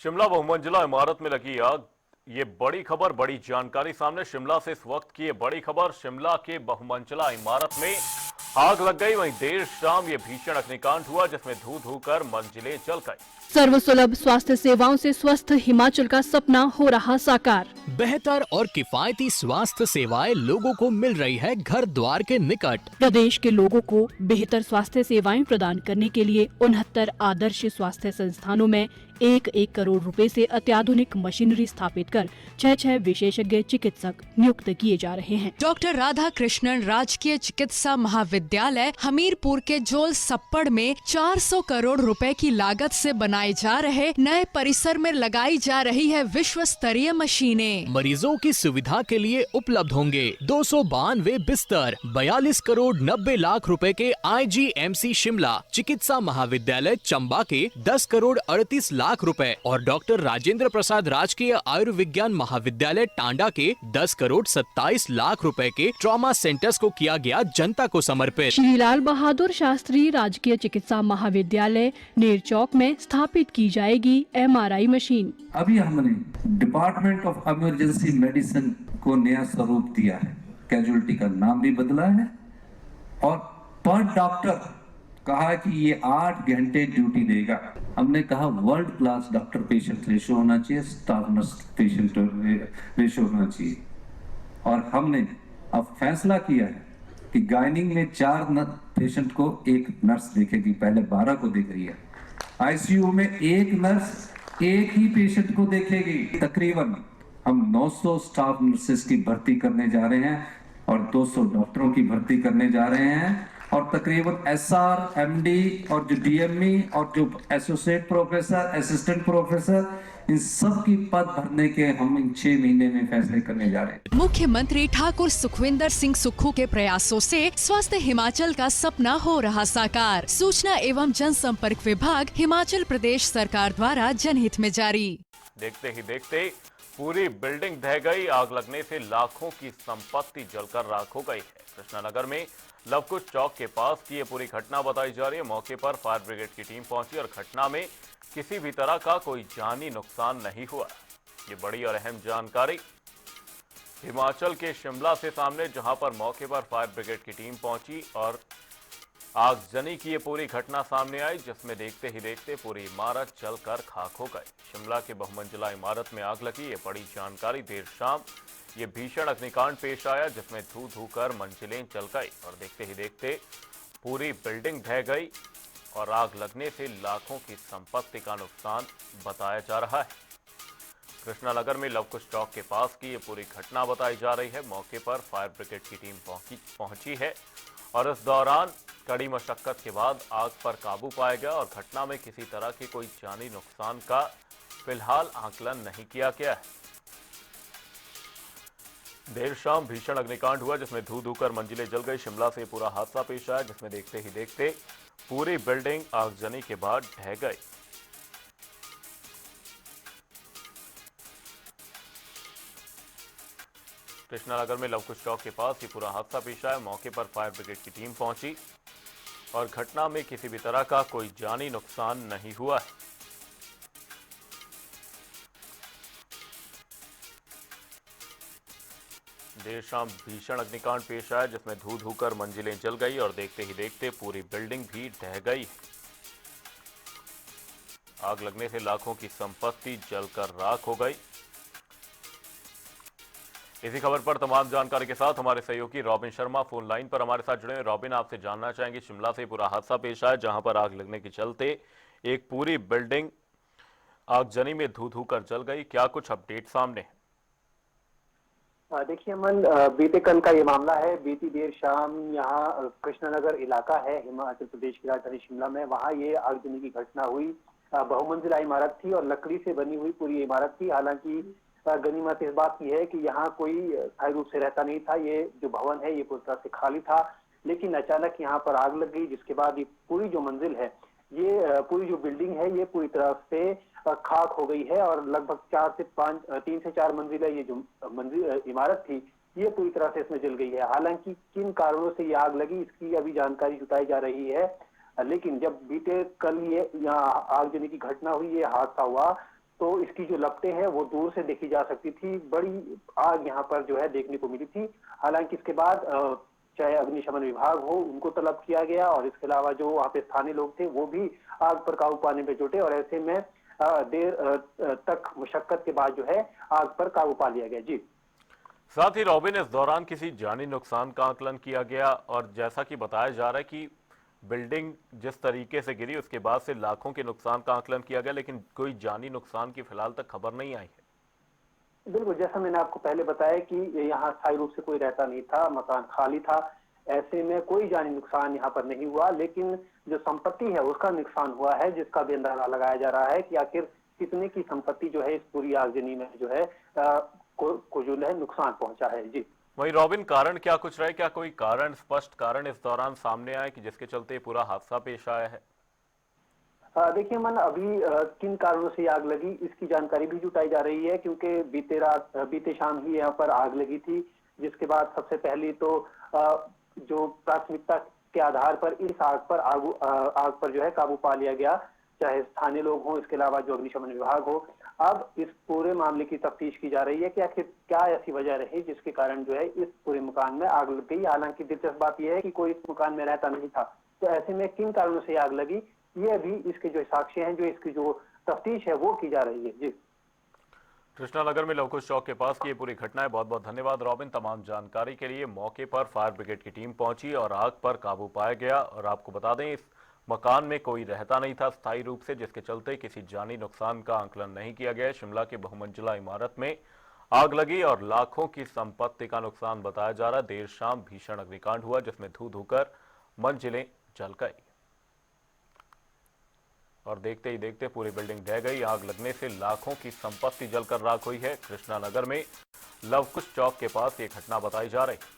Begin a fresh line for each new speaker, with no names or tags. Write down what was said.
शिमला बहुमंजिला इमारत में लगी आग। ये बड़ी खबर, बड़ी जानकारी सामने। शिमला से इस वक्त की ये बड़ी खबर। शिमला के बहुमंजिला इमारत में आग लग गई। वहीं देर शाम ये भीषण अग्निकांड हुआ जिसमें धू धू कर मंजिलें जल गई।
सर्वसुलभ स्वास्थ्य सेवाओं से स्वस्थ हिमाचल का सपना हो रहा साकार।
बेहतर और किफायती स्वास्थ्य सेवाएं लोगों को मिल रही है घर द्वार के निकट।
प्रदेश के लोगों को बेहतर स्वास्थ्य सेवाएं प्रदान करने के लिए 69 आदर्श स्वास्थ्य संस्थानों में 1-1 करोड़ रुपए से अत्याधुनिक मशीनरी स्थापित कर 6 विशेषज्ञ चिकित्सक नियुक्त किए जा रहे हैं।
डॉक्टर राधा कृष्णन राजकीय चिकित्सा महाविद्यालय हमीरपुर के जोल सप्पड़ में 400 करोड़ रुपए की लागत से बनाए जा रहे नए परिसर में लगाई जा रही है विश्व स्तरीय मशीनें।
मरीजों की सुविधा के लिए उपलब्ध होंगे 292 बिस्तर, 42 करोड़ 90 लाख रुपए के IGMC शिमला चिकित्सा महाविद्यालय चंबा के 10 करोड़ 38 लाख रुपए और डॉक्टर राजेंद्र प्रसाद राजकीय आयुर्विज्ञान महाविद्यालय टांडा के 10 करोड़ 27 लाख रुपए के ट्रॉमा सेंटर्स को किया गया जनता को समर्पित।
श्री लाल बहादुर शास्त्री राजकीय चिकित्सा महाविद्यालय नेरचौक में स्थापित की जाएगी MRI मशीन।
अभी हमने डिपार्टमेंट ऑफ इमरजेंसी मेडिसिन को नया स्वरूप दिया है, कैजुअलिटी का नाम भी बदला है और पर डॉक्टर कहा कि ये 8 घंटे ड्यूटी देगा। हमने कहा world class doctor patient ratio होना चाहिए, स्टाफ नर्स पेशेंट रेशो होना चाहिए। और हमने अब फैसला किया है कि गायनिंग में 4 पेशेंट को 1 नर्स देखेगी, पहले 12 को देख रही है। ICU में 1 नर्स 1 ही पेशेंट को देखेगी। तकरीबन हम 900 स्टाफ नर्सेस की भर्ती करने जा रहे हैं और 200 डॉक्टरों की भर्ती करने जा रहे हैं और तकरीबन SR, MD और जो DME और जो एसोसिएट प्रोफेसर, असिस्टेंट प्रोफेसर, इन सब की पद भरने के हम इन 6 महीने में फैसले करने जा रहे हैं।
मुख्यमंत्री ठाकुर सुखविंदर सिंह सुक्खू के प्रयासों से स्वस्थ हिमाचल का सपना हो रहा साकार। सूचना एवं जनसंपर्क विभाग हिमाचल प्रदेश सरकार द्वारा जनहित में जारी।
देखते ही देखते पूरी बिल्डिंग ढह गई। आग लगने से लाखों की संपत्ति जलकर राख हो गई है। कृष्णानगर में लवकुश चौक के पास की ये पूरी घटना बताई जा रही है। मौके पर फायर ब्रिगेड की टीम पहुंची और घटना में किसी भी तरह का कोई जानी नुकसान नहीं हुआ। ये बड़ी और अहम जानकारी हिमाचल के शिमला से सामने, जहां पर मौके पर फायर ब्रिगेड की टीम पहुंची और आगजनी की ये पूरी घटना सामने आई, जिसमें देखते ही देखते पूरी इमारत जलकर खाक हो गई। शिमला के बहुमंजिला इमारत में आग लगी, ये बड़ी जानकारी। देर शाम ये भीषण अग्निकांड पेश आया जिसमें धू धू कर मंजिलें जल गई और देखते ही देखते पूरी बिल्डिंग ढह गई और आग लगने से लाखों की संपत्ति का नुकसान बताया जा रहा है। कृष्णानगर में लवकुश चौक के पास की ये पूरी घटना बताई जा रही है। मौके पर फायर ब्रिगेड की टीम पहुंची है और इस दौरान कड़ी मशक्कत के बाद आग पर काबू पाया गया और घटना में किसी तरह के कोई जानी नुकसान का फिलहाल आकलन नहीं किया गया है। देर शाम भीषण अग्निकांड हुआ जिसमें धू धू कर मंजिलें जल गई। शिमला से पूरा हादसा पेश आया जिसमें देखते ही देखते पूरी बिल्डिंग आगजनी के बाद ढह गई। कृष्णानगर में लवकुश चौक के पास ये पूरा हादसा पेश आया। मौके पर फायर ब्रिगेड की टीम पहुंची और घटना में किसी भी तरह का कोई जानी नुकसान नहीं हुआ है। देर शाम भीषण अग्निकांड पेश आया जिसमें धू धू कर मंजिलें जल गई और देखते ही देखते पूरी बिल्डिंग भी ढह गई। आग लगने से लाखों की संपत्ति जलकर राख हो गई। इसी खबर पर तमाम जानकारी के साथ हमारे सहयोगी रॉबिन शर्मा फोन लाइन पर हमारे साथ जुड़े हैं। रॉबिन, आपसे जानना चाहेंगे, शिमला से पूरा हादसा पेश आया जहां पर आग लगने के चलते एक पूरी बिल्डिंग आगजनी में धू धू कर जल गई। क्या कुछ अपडेट सामने है?
देखिए अमन, बीते कल का ये मामला है। बीती देर शाम यहाँ कृष्णनगर इलाका है हिमाचल प्रदेश की राजधानी शिमला में, वहाँ ये आगजनी की घटना हुई। बहुमंजिला इमारत थी और लकड़ी से बनी हुई पूरी इमारत थी। हालांकि गनीमत इस बात की है कि यहाँ कोई स्थायी रूप से रहता नहीं था। ये जो भवन है ये पूरी तरह से खाली था, लेकिन अचानक यहाँ पर आग लग गई जिसके बाद ये पूरी जो मंजिल है, ये पूरी जो बिल्डिंग है ये पूरी तरह से खाक हो गई है और लगभग 3 से 4 मंजिला ये जो मंजिल इमारत थी ये पूरी तरह से इसमें जल गई है। हालांकि किन कारणों से ये आग लगी इसकी अभी जानकारी जुटाई जा रही है, लेकिन जब बीते कल ये यहाँ आगजनी की घटना हुई, ये हादसा हुआ, तो इसकी जो लपटें हैं वो दूर से देखी जा सकती थी। बड़ी आग यहाँ पर जो है देखने को मिली थी। हालांकि इसके बाद चाहे अग्निशमन विभाग हो, उनको तलब किया गया और इसके अलावा जो वहाँ पे स्थानीय लोग थे वो भी आग पर काबू पाने में जुटे और ऐसे में देर तक मुशक्कत के बाद जो है आग पर काबू पा लिया गया। जी,
साथ ही रॉबिन, इस दौरान किसी जानी नुकसान का आकलन किया गया और जैसा कि बताया जा रहा है कि बिल्डिंग जिस तरीके से गिरी उसके बाद से लाखों के नुकसान का आकलन किया गया, लेकिन कोई जानी नुकसान की फिलहाल तक खबर नहीं आई है।
बिल्कुल, जैसा मैंने आपको पहले बताया कि यहाँ स्थायी रूप से कोई रहता नहीं था, मकान खाली था। ऐसे में कोई जानी नुकसान यहाँ पर नहीं हुआ, लेकिन जो संपत्ति है उसका नुकसान हुआ है, जिसका भी अंदाजा लगाया जा रहा है कि आखिर कितने की संपत्ति जो है इस पूरी आगजनी में जो है को जो है नुकसान पहुंचा है। जी,
वहीं रॉबिन, कारण क्या कुछ रहे? क्या कोई कारण, स्पष्ट कारण इस दौरान सामने आए कि जिसके चलते पूरा हादसा पेश आया है?
देखिए मन, अभी किन कारणों से आग लगी इसकी जानकारी भी जुटाई जा रही है, क्योंकि बीते शाम ही यहाँ पर आग लगी थी, जिसके बाद सबसे पहले तो जो प्राथमिकता के आधार पर इस आग पर जो है काबू पा लिया गया, चाहे स्थानीय लोग हों, इसके अलावा जो अग्निशमन विभाग हो। अब इस पूरे मामले की तफ्तीश की जा रही है कि आखिर क्या ऐसी वजह रही जिसके कारण जो है इस पूरे मकान में आग लग गई। हालांकि दिलचस्प बात यह है कि कोई इस मकान में रहता नहीं था, तो ऐसे में किन कारणों से आग लगी ये अभी इसके जो साक्ष्य हैं, जो इसकी जो तफ्तीश है वो की जा रही है। जी,
कृष्णानगर में लवकुश चौक के पास की ये पूरी घटना है। बहुत बहुत धन्यवाद रॉबिन तमाम जानकारी के लिए। मौके पर फायर ब्रिगेड की टीम पहुंची और आग पर काबू पाया गया। और आपको बता दें, इस मकान में कोई रहता नहीं था स्थायी रूप से, जिसके चलते किसी जानी नुकसान का आकलन नहीं किया गया। शिमला के बहुमंजिला इमारत में आग लगी और लाखों की संपत्ति का नुकसान बताया जा रहा है। देर शाम भीषण अग्निकांड हुआ जिसमें धू धूकर मंजिलें जल गई और देखते ही देखते पूरी बिल्डिंग ढह गई। आग लगने से लाखों की संपत्ति जलकर राख हुई है। कृष्णानगर में लवकुश चौक के पास ये घटना बताई जा रही है।